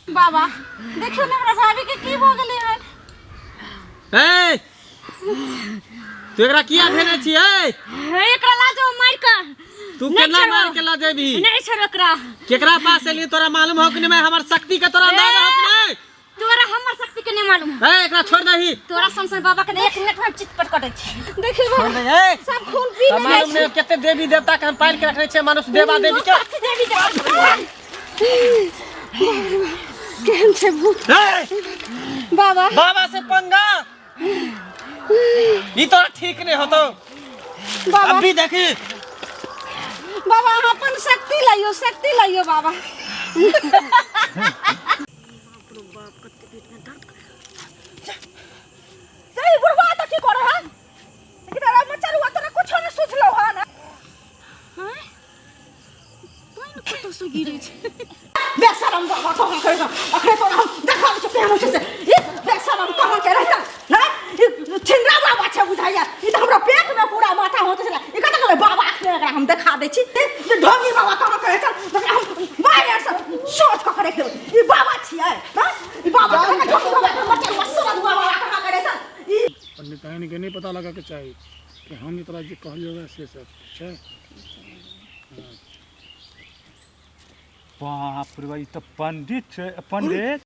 बाबा देखियो ना हमरा भाभी के की भ गेलै हन। ए तू एकरा किया भेने छियै? एकरा लाजो मार के तू केना मार के ला देबी? नहीं छोड़ एकरा। केकरा पास एली तोरा मालूम हो कि नहीं? मैं हमर शक्ति के तोरा अंदाजा हो कि नहीं? तोरा हमर शक्ति के नहीं मालूम। ए एकरा छोड़ दही। तोरा संसार बाबा के एक मिनट में चित पर कटै छी। देखियो छोड़ दे ए सब खून पी ले। मालूम नहीं केते देवी देवता के हम पाल के रखने छे, मनुष्य देवा देवी के। देवी देवता केहन छे भूत? बाबा बाबा से पंगा ई तो ठीक नहीं होतो। बाबा अभी देखी बाबा अपन शक्ति लाइयो बाबा। सही बुढ़वा तो की करे है? इधर मचरुआ तो कुछ नहीं सुझलो है ना। हैं? तो कतो से गिरे छे। बेशरम बाबा कहां करेगा? अखरे तो हम देखा छ केहन छ से। ई बेशरम कहां के रहता? ना छिंद्रा बाबा छ बुझाइया। ई तो हमरा पेट में पूरा माथा होत छला। ई कत करे बाबा के एकरा हम देखा दे छी। ई ढोंगी बाबा कहां करे छ? हम मार सब सोच के करे के। ई बाबा छियै। हां ई बाबा के ढोंगी बाबा मचरुआ सब बाबा कहां करे छ? ई पंडिताइन के नहीं पता लगा के चाहिए कि हम इतना जी कहलियो से सब छै। बाप रे, ई तो पंडित छै। पंडित